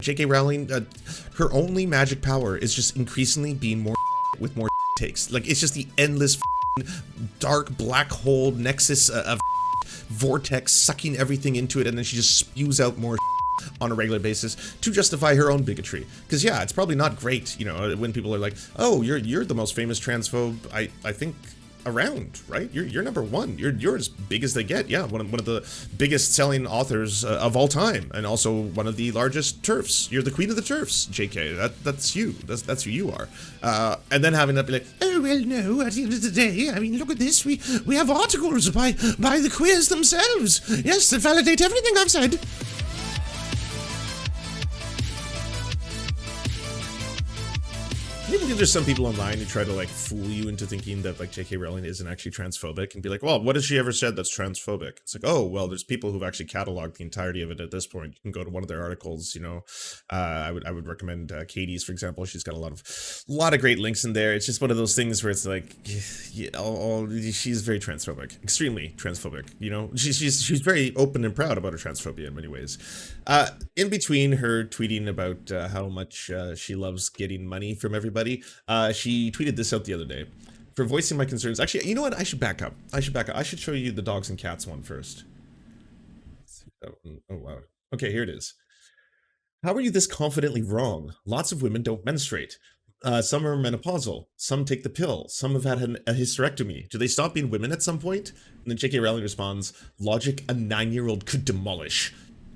J.K. Rowling, her only magic power is just increasingly being more with more takes. Like, it's just the endless dark black hole nexus of vortex sucking everything into it, and then she just spews out more on a regular basis to justify her own bigotry. Because yeah, it's probably not great, you know, when people are like, oh, you're the most famous transphobe I think around, right? You're number one. You're as big as they get. Yeah, one of the biggest selling authors of all time, and also one of the largest TERFs. You're the queen of the TERFs, JK. That's you. That's who you are. And then having that be like, oh well, no. At the end of the day, I mean, look at this. We have articles by the queers themselves. Yes, that validate everything I've said. I believe there's some people online who try to like fool you into thinking that like J.K. Rowling isn't actually transphobic and be like, well, what has she ever said that's transphobic? It's like, oh, well, there's people who've actually cataloged the entirety of it at this point. You can go to one of their articles, you know. I would recommend Katie's, for example. She's got a lot of great links in there. It's just one of those things where it's like, yeah, she's very transphobic, extremely transphobic. You know, she's very open and proud about her transphobia in many ways. In between her tweeting about how much she loves getting money from everybody, she tweeted this out the other day. For voicing my concerns. Actually, you know what? I should back up. I should show you the dogs and cats one first. Oh wow. Okay, here it is. How are you this confidently wrong? Lots of women don't menstruate. Some are menopausal. Some take the pill. Some have had a hysterectomy. Do they stop being women at some point? And then J.K. Rowling responds, logic a 9-year-old could demolish.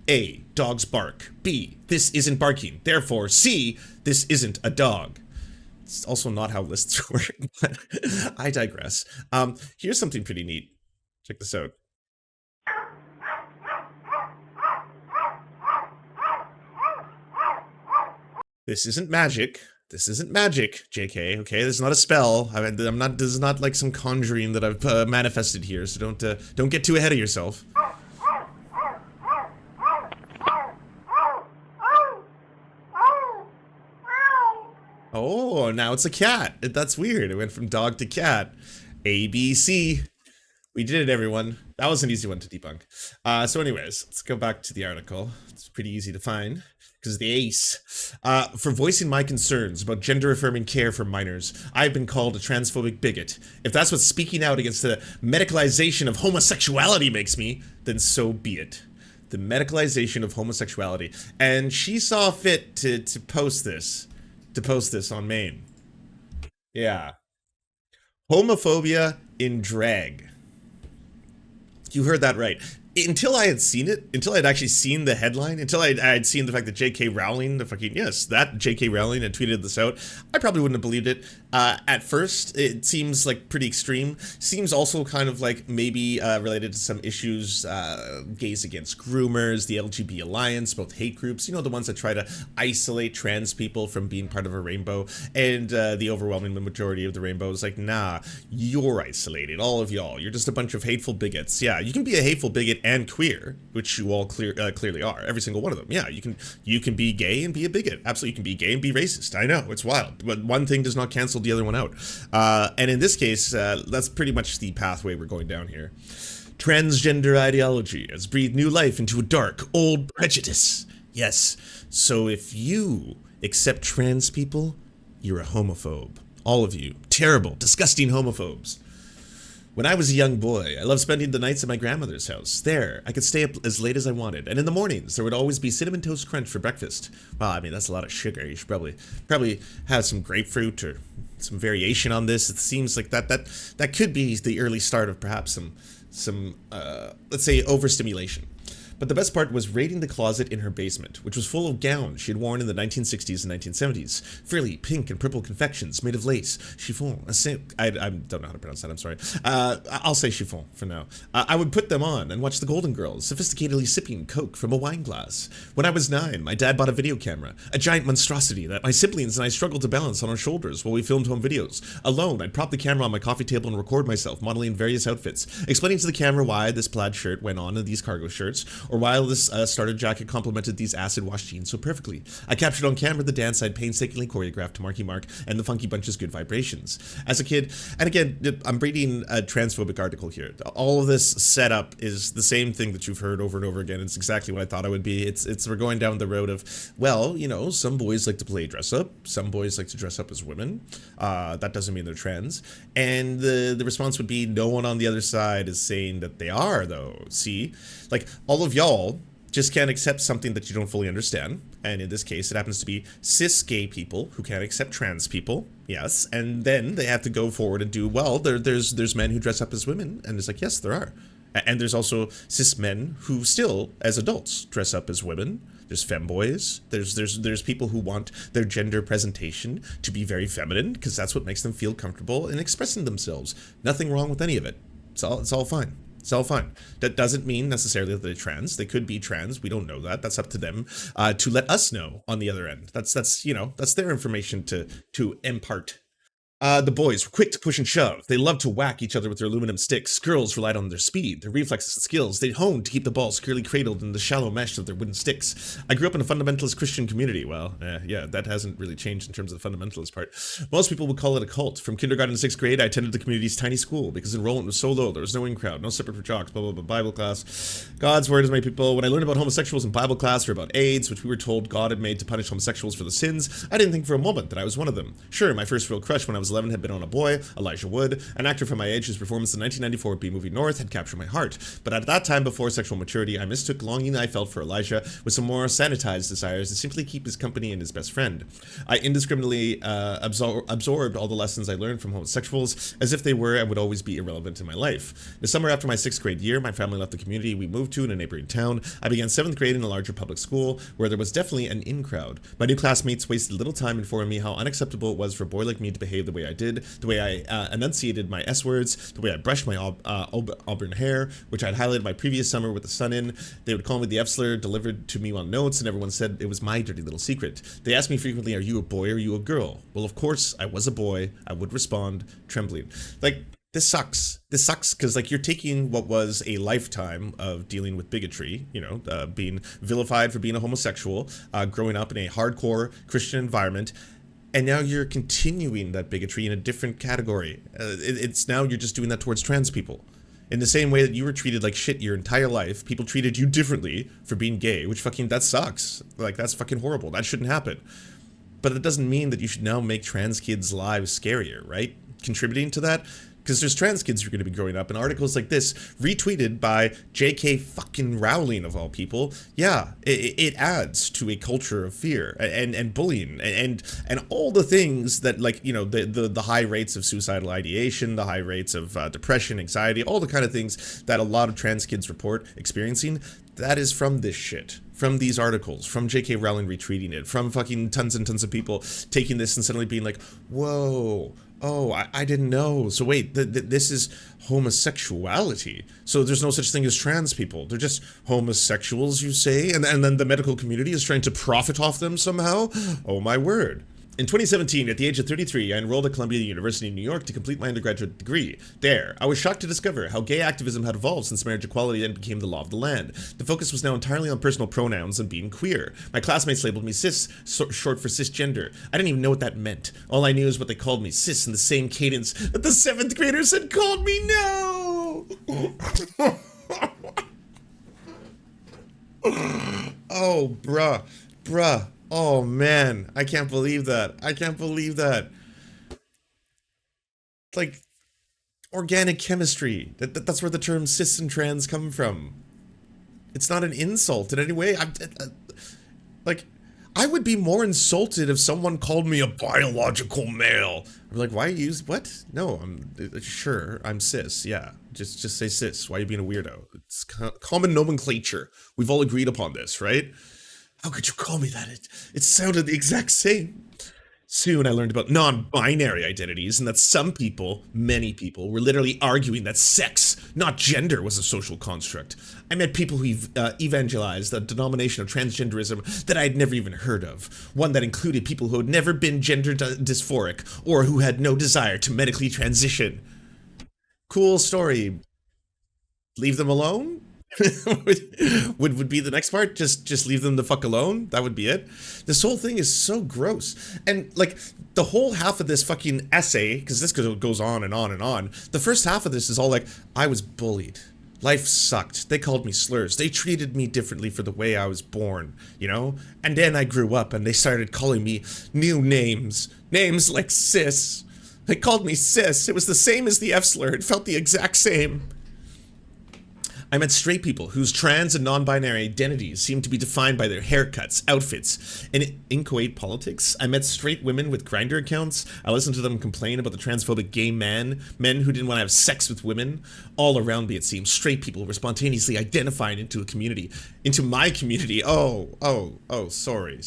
A, dogs bark. B, this isn't barking. Therefore, C, this isn't a dog. It's also not how lists work, but I digress. Here's something pretty neat. Check this out. This isn't magic. This isn't magic, JK. Okay, this is not a spell. I mean, this is not like some conjuring that I've manifested here. So don't get too ahead of yourself. Oh, now it's a cat. That's weird. It went from dog to cat. ABC. We did it, everyone. That was an easy one to debunk. So anyways, let's go back to the article. It's pretty easy to find because the ace. For voicing my concerns about gender-affirming care for minors, I've been called a transphobic bigot. If that's what speaking out against the medicalization of homosexuality makes me, then so be it. The medicalization of homosexuality. And she saw fit to post this. On Maine. Yeah. Homophobia in drag. You heard that right. Until I had seen it, until I'd actually seen the headline, until I had seen the fact that J.K. Rowling, that J.K. Rowling had tweeted this out, I probably wouldn't have believed it. At first, it seems like pretty extreme. Seems also kind of like maybe related to some issues, gays against groomers, the LGBT Alliance, both hate groups, you know, the ones that try to isolate trans people from being part of a rainbow, and the overwhelming majority of the rainbow is like, nah, you're isolated, all of y'all. You're just a bunch of hateful bigots. Yeah, you can be a hateful bigot and queer, which you all clearly are, every single one of them. Yeah, you can be gay and be a bigot. Absolutely, you can be gay and be racist. I know, it's wild, but one thing does not cancel the other one out. And in this case, that's pretty much the pathway we're going down here. Transgender ideology has breathed new life into a dark, old prejudice. Yes, so if you accept trans people, you're a homophobe. All of you. Terrible, disgusting homophobes. When I was a young boy, I loved spending the nights at my grandmother's house. There, I could stay up as late as I wanted, and in the mornings, there would always be Cinnamon Toast Crunch for breakfast. Well, I mean, that's a lot of sugar. You should probably have some grapefruit or some variation on this. It seems like that could be the early start of perhaps some let's say, overstimulation. But the best part was raiding the closet in her basement, which was full of gowns she had worn in the 1960s and 1970s. Frilly pink and purple confections made of lace, chiffon, I don't know how to pronounce that, I'm sorry. I'll say chiffon for now. I would put them on and watch the Golden Girls, sophisticatedly sipping Coke from a wine glass. When I was 9, my dad bought a video camera, a giant monstrosity that my siblings and I struggled to balance on our shoulders while we filmed home videos. Alone, I'd prop the camera on my coffee table and record myself modeling various outfits, explaining to the camera why this plaid shirt went on and these cargo shirts, or why this starter jacket complemented these acid wash jeans so perfectly. I captured on camera the dance I'd painstakingly choreographed to Marky Mark and the Funky Bunch's Good Vibrations. As a kid, and again, I'm reading a transphobic article here. All of this setup is the same thing that you've heard over and over again. It's exactly what I thought it would be. It's we're going down the road of, well, you know, some boys like to play dress up, some boys like to dress up as women. That doesn't mean they're trans. And the response would be, no one on the other side is saying that they are, though. See? Like, all of y'all just can't accept something that you don't fully understand. And in this case, it happens to be cis gay people who can't accept trans people. Yes. And then they have to go forward and do, well, there's men who dress up as women. And it's like, yes, there are. And there's also cis men who still, as adults, dress up as women. There's femboys. There's people who want their gender presentation to be very feminine because that's what makes them feel comfortable in expressing themselves. Nothing wrong with any of it. It's all fine. It's all fine. That doesn't mean necessarily that they're trans. They could be trans. We don't know that. That's up to them to let us know on the other end. That's you know, that's their information to impart. The boys were quick to push and shove. They loved to whack each other with their aluminum sticks. Girls relied on their speed, their reflexes and skills. They honed to keep the ball securely cradled in the shallow mesh of their wooden sticks. I grew up in a fundamentalist Christian community. Well, yeah, that hasn't really changed in terms of the fundamentalist part. Most people would call it a cult. From kindergarten to 6th grade, I attended the community's tiny school because enrollment was so low. There was no in crowd, no separate for jocks, blah, blah, blah, Bible class. God's word is my people. When I learned about homosexuals in Bible class or about AIDS, which we were told God had made to punish homosexuals for the sins, I didn't think for a moment that I was one of them. Sure, my first real crush when I was 11 had been on a boy, Elijah Wood, an actor from my age whose performance in the 1994 B-movie North had captured my heart. But at that time, before sexual maturity, I mistook the longing I felt for Elijah with some more sanitized desires to simply keep his company and his best friend. I indiscriminately absorbed all the lessons I learned from homosexuals as if they were and would always be irrelevant in my life. The summer after my 6th grade year, my family left the community we moved to in a neighboring town. I began 7th grade in a larger public school where there was definitely an in crowd. My new classmates wasted little time informing me how unacceptable it was for a boy like me to behave the way I did, the way I enunciated my S-words, the way I brushed my auburn hair, which I'd highlighted my previous summer with the sun in. They would call me the F-slur delivered to me on notes, and everyone said it was my dirty little secret. They asked me frequently, are you a boy or are you a girl? Well, of course, I was a boy. I would respond, trembling. Like, this sucks. This sucks because, like, you're taking what was a lifetime of dealing with bigotry, you know, being vilified for being a homosexual, growing up in a hardcore Christian environment, and now you're continuing that bigotry in a different category. It's now you're just doing that towards trans people. In the same way that you were treated like shit your entire life, people treated you differently for being gay, which fucking, that sucks. Like, that's fucking horrible. That shouldn't happen. But it doesn't mean that you should now make trans kids' lives scarier, right? Contributing to that? Because there's trans kids who are going to be growing up, and articles like this, retweeted by J.K. fucking Rowling of all people, yeah, it adds to a culture of fear and bullying and all the things that, like, you know, the high rates of suicidal ideation, the high rates of depression, anxiety, all the kind of things that a lot of trans kids report experiencing. That is from this shit. From these articles, from J.K. Rowling retweeting it, from fucking tons and tons of people taking this and suddenly being like, whoa, oh, I didn't know. So wait, this is homosexuality. So there's no such thing as trans people. They're just homosexuals, you say? And then the medical community is trying to profit off them somehow? Oh my word. In 2017, at the age of 33, I enrolled at Columbia University in New York to complete my undergraduate degree. There, I was shocked to discover how gay activism had evolved since marriage equality then became the law of the land. The focus was now entirely on personal pronouns and being queer. My classmates labeled me cis, short for cisgender. I didn't even know what that meant. All I knew is what they called me, cis, in the same cadence that the 7th graders had called me. No! Oh, bruh. Oh man, I can't believe that. I can't believe that. Like, organic chemistry. That's where the term cis and trans come from. It's not an insult in any way. Like, I would be more insulted if someone called me a biological male. I'm like, why use what? No, sure, I'm cis. Yeah, just say cis. Why are you being a weirdo? It's common nomenclature. We've all agreed upon this, right? How could you call me that? It sounded the exact same. Soon I learned about non-binary identities and that some people, many people, were literally arguing that sex, not gender, was a social construct. I met people who evangelized a denomination of transgenderism that I had never even heard of. One that included people who had never been gender dysphoric or who had no desire to medically transition. Cool story. Leave them alone? would be the next part. Just leave them the fuck alone. That would be it. This whole thing is so gross. And like the whole half of this fucking essay, because this goes on and on and on. The first half of this is all like, I was bullied. Life sucked. They called me slurs. They treated me differently for the way I was born, you know? And then I grew up and they started calling me new names. Names like cis. They called me cis. It was the same as the F slur. It felt the exact same. I met straight people whose trans and non-binary identities seem to be defined by their haircuts, outfits, and inchoate politics. I met straight women with Grindr accounts. I listened to them complain about the transphobic gay men who didn't want to have sex with women. All around me, it seems, straight people were spontaneously identifying into a community, into my community. Oh, sorry.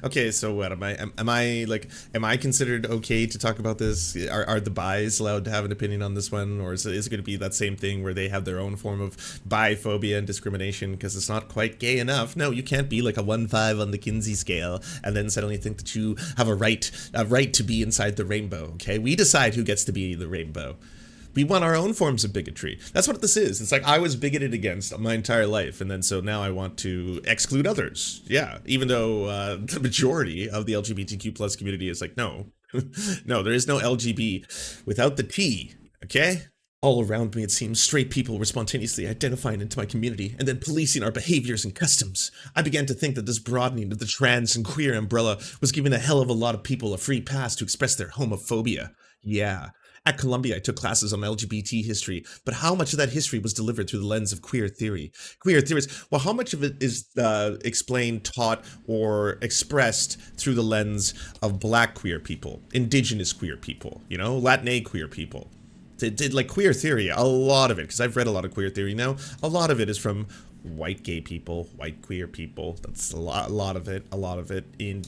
Okay, so what am I considered okay to talk about this? Are the bis allowed to have an opinion on this one, or is it going to be that same thing where they have their own form of biphobia and discrimination because it's not quite gay enough? No, you can't be like a 1-5 on the Kinsey scale and then suddenly think that you have a right to be inside the rainbow. Okay, we decide who gets to be the rainbow. We want our own forms of bigotry. That's what this is. It's like I was bigoted against my entire life, and then so now I want to exclude others. Yeah, even though the majority of the LGBTQ plus community is like, no, no, there is no LGB without the T. Okay. All around me, it seems, straight people were spontaneously identifying into my community and then policing our behaviors and customs. I began to think that this broadening of the trans and queer umbrella was giving a hell of a lot of people a free pass to express their homophobia. Yeah. At Columbia, I took classes on LGBT history, but how much of that history was delivered through the lens of queer theory? Queer theories, well, how much of it is explained, taught, or expressed through the lens of black queer people, indigenous queer people, you know, Latinx queer people? Did like queer theory, a lot of it, because I've read a lot of queer theory now, a lot of it is from white gay people, white queer people. That's a lot of it. And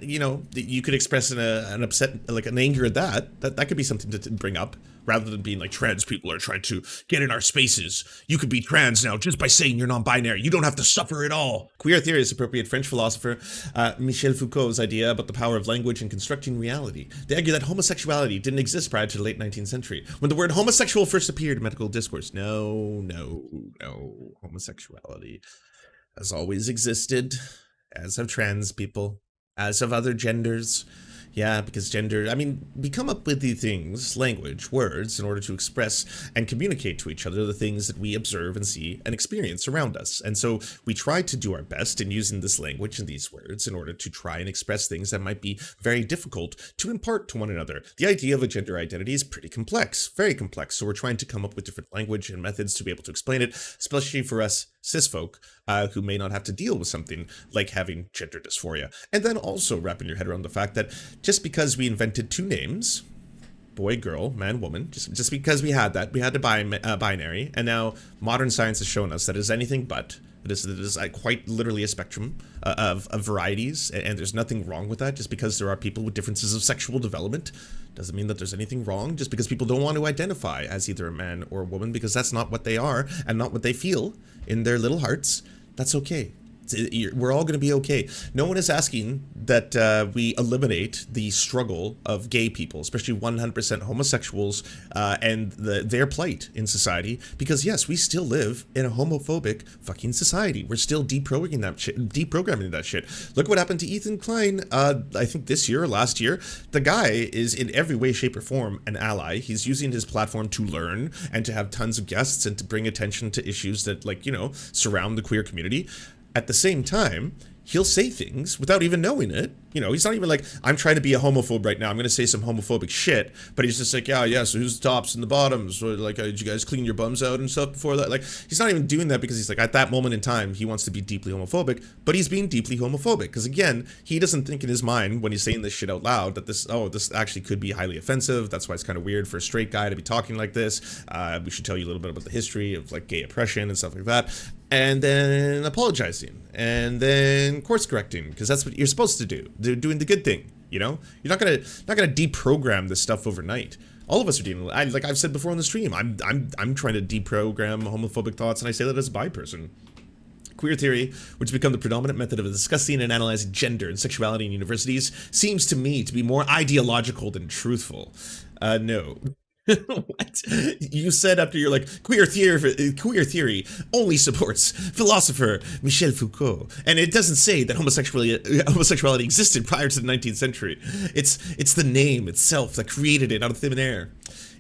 you know, you could express an upset, like an anger at that could be something to bring up, rather than being like, trans people are trying to get in our spaces. You could be trans now just by saying you're non-binary. You don't have to suffer at all. Queer theory is appropriate French philosopher Michel Foucault's idea about the power of language in constructing reality. They argue that homosexuality didn't exist prior to the late 19th century, when the word homosexual first appeared in medical discourse. No. Homosexuality has always existed, as have trans people, as have other genders. Yeah, because gender, I mean, we come up with these things, language, words, in order to express and communicate to each other the things that we observe and see and experience around us. And so we try to do our best in using this language and these words in order to try and express things that might be very difficult to impart to one another. The idea of a gender identity is pretty complex, very complex. So we're trying to come up with different language and methods to be able to explain it, especially for us cis folk who may not have to deal with something like having gender dysphoria. And then also wrapping your head around the fact that just because we invented two names, boy, girl, man, woman, just because we had a binary, and now modern science has shown us that it is anything but. It is quite literally a spectrum of varieties, and there's nothing wrong with that. Just because there are people with differences of sexual development doesn't mean that there's anything wrong. Just because people don't want to identify as either a man or a woman because that's not what they are and not what they feel in their little hearts, that's okay. We're all going to be okay. No one is asking that we eliminate the struggle of gay people, especially 100% homosexuals, and their plight in society. Because yes, we still live in a homophobic fucking society. We're still deprogramming that shit. Look what happened to Ethan Klein. I think this year or last year. The guy is in every way, shape, or form an ally. He's using his platform to learn and to have tons of guests and to bring attention to issues that, like, you know, surround the queer community. At the same time, he'll say things without even knowing it. You know, he's not even like, I'm trying to be a homophobe right now, I'm going to say some homophobic shit. But he's just like, yeah, so who's the tops and the bottoms? Or like, did you guys clean your bums out and stuff before that? Like, he's not even doing that because he's like, at that moment in time, he wants to be deeply homophobic. But he's being deeply homophobic. Because again, he doesn't think in his mind when he's saying this shit out loud that this actually could be highly offensive. That's why it's kind of weird for a straight guy to be talking like this. We should tell you a little bit about the history of like gay oppression and stuff like that. And then apologizing, and then course correcting, because that's what you're supposed to do. They're doing the good thing, you know. You're not gonna deprogram this stuff overnight. All of us are dealing with it. Like I've said before on the stream, I'm trying to deprogram homophobic thoughts, and I say that as a bi person. Queer theory, which has become the predominant method of discussing and analyzing gender and sexuality in universities, seems to me to be more ideological than truthful. No. What? You said after you're like, queer theory only supports philosopher Michel Foucault, and it doesn't say that homosexuality existed prior to the 19th century. It's the name itself that created it out of thin air.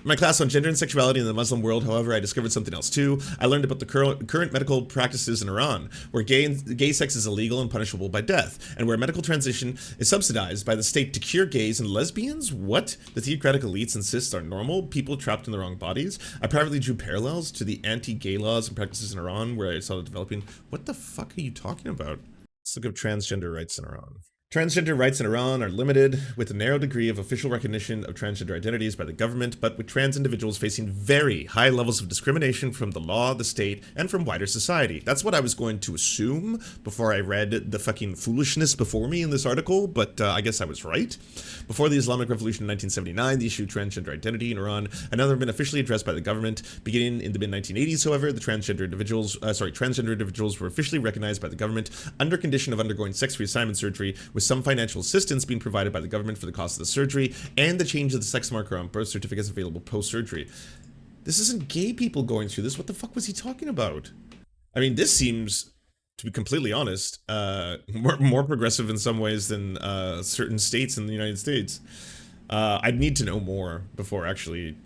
In my class on gender and sexuality in the Muslim world, however, I discovered something else too. I learned about the current medical practices in Iran, where gay sex is illegal and punishable by death, and where medical transition is subsidized by the state to cure gays and lesbians. What? The theocratic elites insist are normal people trapped in the wrong bodies. I privately drew parallels to the anti-gay laws and practices in Iran, where I saw it developing. What the fuck are you talking about? Let's look up transgender rights in Iran. Transgender rights in Iran are limited, with a narrow degree of official recognition of transgender identities by the government, but with trans individuals facing very high levels of discrimination from the law, the state, and from wider society. That's what I was going to assume before I read the fucking foolishness before me in this article, but I guess I was right. Before the Islamic Revolution in 1979, the issue of transgender identity in Iran had never been officially addressed by the government. Beginning in the mid-1980s, however, the transgender individuals were officially recognized by the government under condition of undergoing sex reassignment surgery, with some financial assistance being provided by the government for the cost of the surgery, and the change of the sex marker on birth certificates available post-surgery. This isn't gay people going through this. What the fuck was he talking about? I mean, this seems, to be completely honest, more progressive in some ways than certain states in the United States. I'd need to know more before actually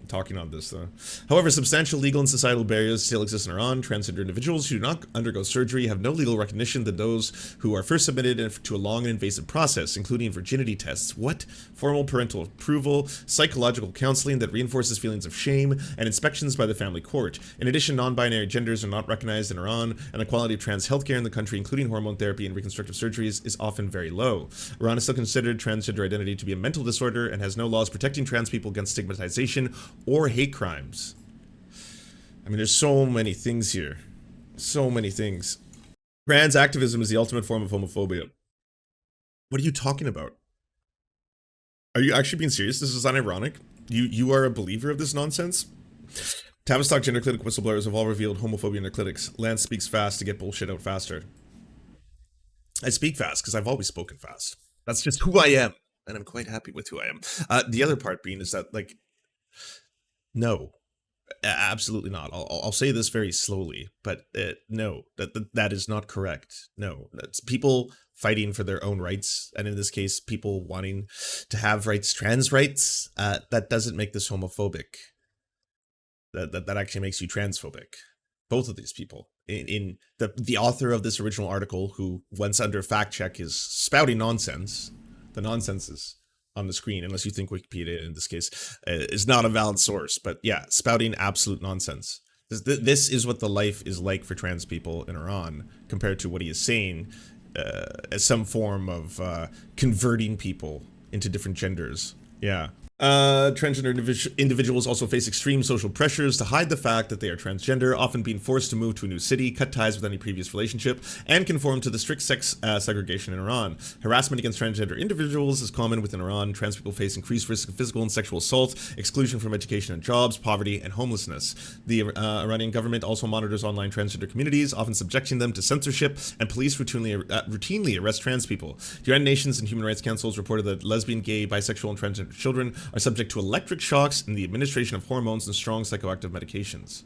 talking on this, though. However, substantial legal and societal barriers still exist in Iran. Transgender individuals who do not undergo surgery have no legal recognition than those who are first submitted to a long and invasive process, including virginity tests. What? Formal parental approval, psychological counseling that reinforces feelings of shame, and inspections by the family court. In addition, non-binary genders are not recognized in Iran, and the quality of trans healthcare in the country, including hormone therapy and reconstructive surgeries, is often very low. Iran is still considered transgender identity to be a mental disorder and has no laws protecting trans people against stigmatization or hate crimes. I mean, there's so many things here. So many things. Trans activism is the ultimate form of homophobia. What are you talking about? Are you actually being serious? This is unironic. You are a believer of this nonsense? Tavistock gender clinic whistleblowers have all revealed homophobia in their clinics. Lance speaks fast to get bullshit out faster. I speak fast because I've always spoken fast. That's just who I am. And I'm quite happy with who I am. The other part being is that, like, no, absolutely not. I'll say this very slowly, but no, that is not correct. No, that's people fighting for their own rights, and in this case, people wanting to have rights, trans rights. That doesn't make this homophobic. That actually makes you transphobic. Both of these people. In the author of this original article, who once under fact check is spouting nonsense. The nonsense is on the screen, unless you think Wikipedia in this case is not a valid source. But yeah, spouting absolute nonsense. This is what the life is like for trans people in Iran, compared to what he is saying as some form of converting people into different genders. Yeah. Transgender individuals also face extreme social pressures to hide the fact that they are transgender, often being forced to move to a new city, cut ties with any previous relationship, and conform to the strict sex segregation in Iran. Harassment against transgender individuals is common within Iran. Trans people face increased risk of physical and sexual assault, exclusion from education and jobs, poverty, and homelessness. The Iranian government also monitors online transgender communities, often subjecting them to censorship, and police routinely arrest trans people. The United Nations and Human Rights Councils reported that lesbian, gay, bisexual, and transgender children are subject to electric shocks and the administration of hormones and strong psychoactive medications.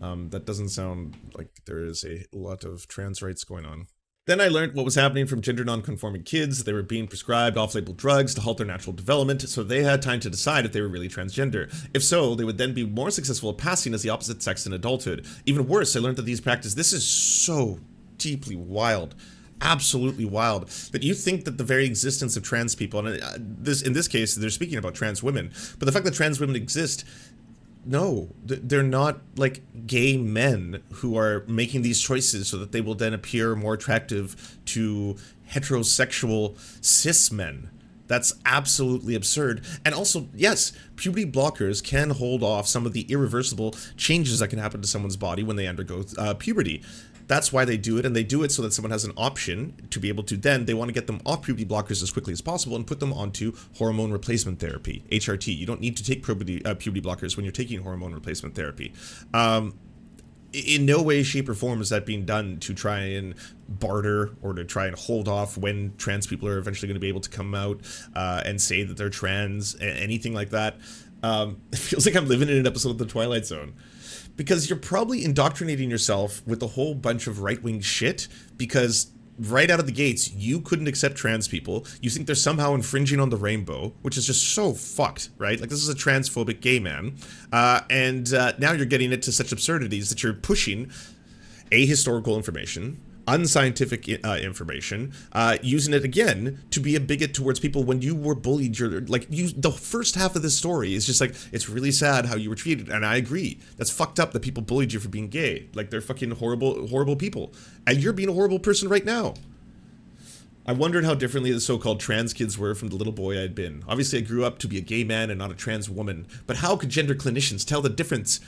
That doesn't sound like there is a lot of trans rights going on. Then I learned what was happening from gender non-conforming kids. They were being prescribed off-label drugs to halt their natural development, so they had time to decide if they were really transgender. If so, they would then be more successful at passing as the opposite sex in adulthood. Even worse, I learned that these practices, this is so deeply wild. Absolutely wild that you think that the very existence of trans people, and in this case they're speaking about trans women, but the fact that trans women exist, no, they're not like gay men who are making these choices so that they will then appear more attractive to heterosexual cis men. That's absolutely absurd. And also, yes, puberty blockers can hold off some of the irreversible changes that can happen to someone's body when they undergo puberty. That's why they do it, and they do it so that someone has an option to be able to then, they want to get them off puberty blockers as quickly as possible and put them onto hormone replacement therapy, HRT. You don't need to take puberty blockers when you're taking hormone replacement therapy. In no way, shape, or form is that being done to try and barter or to try and hold off when trans people are eventually going to be able to come out and say that they're trans, anything like that. It feels like I'm living in an episode of The Twilight Zone. Because you're probably indoctrinating yourself with a whole bunch of right-wing shit, because right out of the gates, you couldn't accept trans people. You think they're somehow infringing on the rainbow, which is just so fucked, right? Like, this is a transphobic gay man. And now you're getting it to such absurdities that you're pushing ahistorical information, unscientific information, using it again to be a bigot towards people when you were bullied. The first half of this story is just like, it's really sad how you were treated, and I agree. That's fucked up that people bullied you for being gay. Like, they're fucking horrible, horrible people. And you're being a horrible person right now. I wondered how differently the so-called trans kids were from the little boy I had been. Obviously, I grew up to be a gay man and not a trans woman, but how could gender clinicians tell the difference?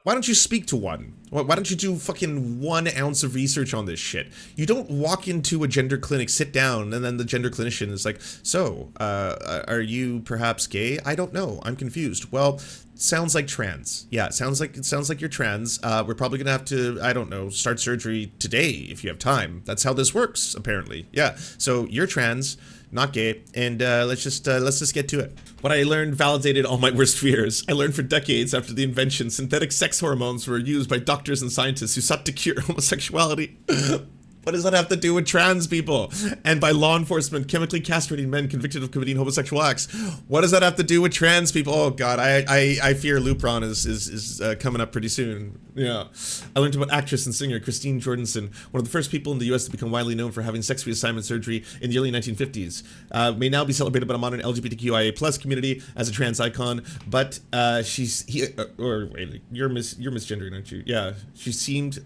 Why don't you speak to one? Why don't you do fucking 1 ounce of research on this shit? You don't walk into a gender clinic, sit down, and then the gender clinician is like, so, are you perhaps gay? I don't know. I'm confused. Well, sounds like trans. Yeah, it sounds like you're trans. We're probably gonna have to, I don't know, start surgery today if you have time. That's how this works, apparently. Yeah, so you're trans, not gay, and let's just get to it. What I learned validated all my worst fears. I learned for decades after the invention, synthetic sex hormones were used by doctors and scientists who sought to cure homosexuality. What does that have to do with trans people? And by law enforcement chemically castrating men convicted of committing homosexual acts. What does that have to do with trans people? Oh god, I fear Lupron is coming up pretty soon. Yeah. I learned about actress and singer Christine Jorgensen, one of the first people in the US to become widely known for having sex reassignment surgery in the early 1950s. May now be celebrated by a modern LGBTQIA+ community as a trans icon, but you're misgendering, aren't you? Yeah, she seemed,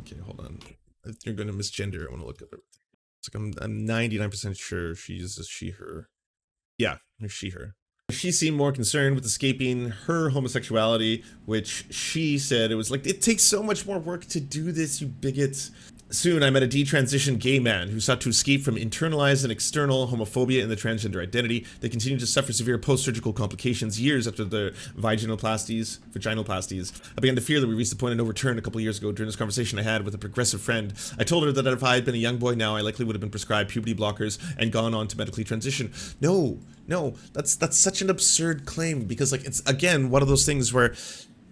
okay, hold on. You're going to misgender. I want to look at it. It's like I'm 99% sure she's a she, her. Yeah, she, her. She seemed more concerned with escaping her homosexuality, which she said it was like, it takes so much more work to do this, you bigots. Soon, I met a detransitioned gay man who sought to escape from internalized and external homophobia in the transgender identity. They continue to suffer severe post-surgical complications years after their vaginoplasties. I began to fear that we reached the point of no return a couple of years ago. During this conversation I had with a progressive friend, I told her that if I had been a young boy now, I likely would have been prescribed puberty blockers and gone on to medically transition. No, that's such an absurd claim, because like, it's again one of those things where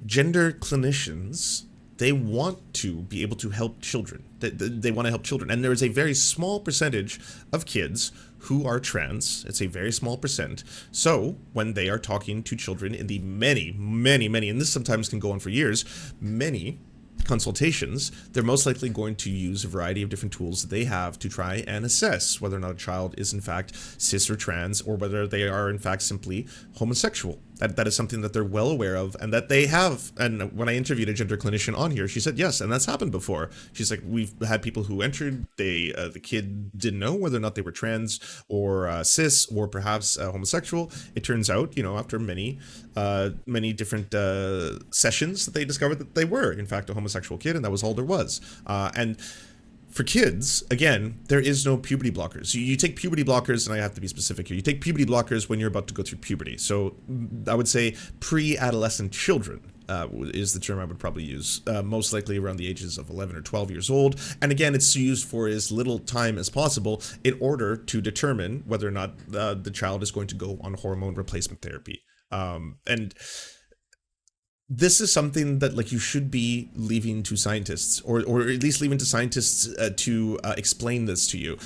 gender clinicians, they want to be able to help children. They want to help children. And there is a very small percentage of kids who are trans. It's a very small percent. So when they are talking to children in the many, and this sometimes can go on for years, many consultations, they're most likely going to use a variety of different tools that they have to try and assess whether or not a child is in fact cis or trans, or whether they are in fact simply homosexual. That is something that they're well aware of, and that they have. And when I interviewed a gender clinician on here, she said yes, and that's happened before. She's like, we've had people who entered, the kid didn't know whether or not they were trans or cis or perhaps homosexual. It turns out, after many different sessions, that they discovered that they were in fact a homosexual kid, and that was all there was. And for kids, again, there is no puberty blockers. You take puberty blockers, and I have to be specific here. You take puberty blockers when you're about to go through puberty. So I would say pre-adolescent children is the term I would probably use, most likely around the ages of 11 or 12 years old. And again, it's used for as little time as possible in order to determine whether or not the child is going to go on hormone replacement therapy. And this is something that like you should be leaving to scientists, or at least leaving to scientists to explain this to you.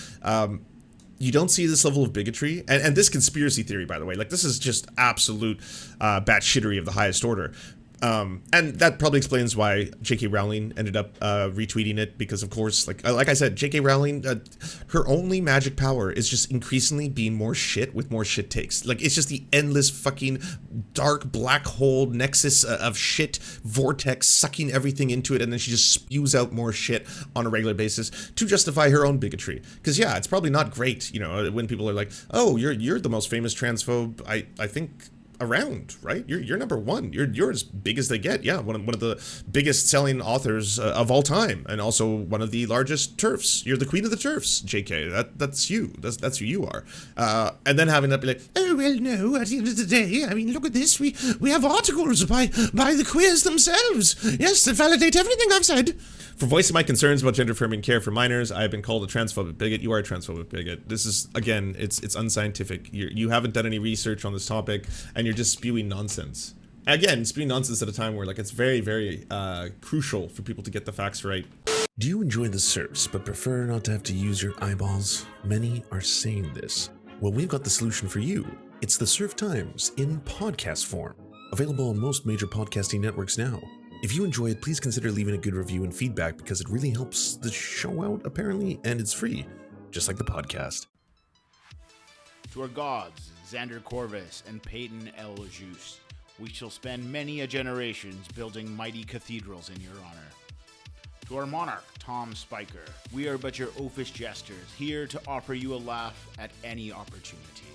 You don't see this level of bigotry, and this conspiracy theory, by the way, like this is just absolute batshittery of the highest order. And that probably explains why J.K. Rowling ended up retweeting it, because of course, like I said, J.K. Rowling, her only magic power is just increasingly being more shit with more shit takes. Like, it's just the endless fucking dark black hole nexus of shit vortex sucking everything into it, and then she just spews out more shit on a regular basis to justify her own bigotry. Because yeah, it's probably not great, when people are like, oh, you're the most famous transphobe, I think, around, right? You're number one. You're as big as they get. Yeah, one of the biggest selling authors of all time, and also one of the largest TERFs. You're the queen of the TERFs, JK. That's you. That's who you are. And then having that be like, oh well, no. At the end of the day, I mean, look at this. We have articles by the queers themselves. Yes, that validate everything I've said. For voicing my concerns about gender affirming care for minors, I have been called a transphobic bigot. You are a transphobic bigot. This is, again, it's unscientific. You haven't done any research on this topic, and you're just spewing nonsense. Again, spewing nonsense at a time where like it's very, very crucial for people to get the facts right. Do you enjoy the Serfs but prefer not to have to use your eyeballs? Many are saying this. Well, we've got the solution for you. It's the Serf Times in podcast form, available on most major podcasting networks now. If you enjoy it, please consider leaving a good review and feedback because it really helps the show out, apparently, and it's free, just like the podcast. To our gods, Xander Corvus and Peyton L. Juste, we shall spend many a generations building mighty cathedrals in your honor. To our monarch, Tom Spiker, we are but your oafish jesters, here to offer you a laugh at any opportunity.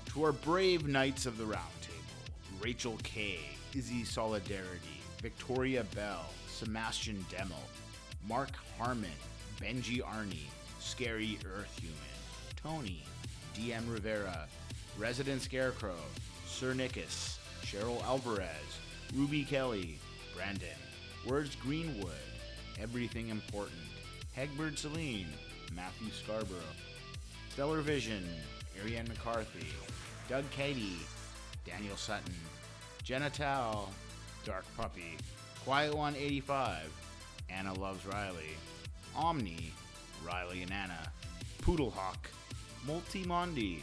To our brave knights of the Round Table, Rachel K., Izzy Solidarity, Victoria Bell, Sebastian Demel, Mark Harmon, Benji Arney, Scary Earth Human, Tony, DM Rivera, Resident Scarecrow, Sir Nickus, Cheryl Alvarez, Ruby Kelly, Brandon, Words Greenwood, Everything Important, Hegbert Celine, Matthew Scarborough, Stellar Vision, Ariane McCarthy, Doug Cady, Daniel Sutton, Jenna Tao, Dark Puppy, Quiet One 85, Anna Loves Riley, Omni, Riley and Anna, Poodlehawk, Multimondi,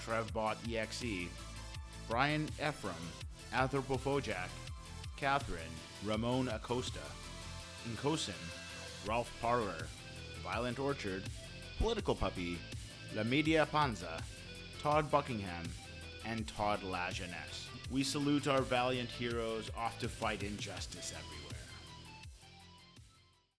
Trevbot EXE, Brian Ephraim, Anthropophojak, Catherine, Ramon Acosta, Nkosin, Ralph Parler, Violent Orchard, Political Puppy, La Media Panza, Todd Buckingham, and Todd La Jeunesse. We salute our valiant heroes off to fight injustice everywhere.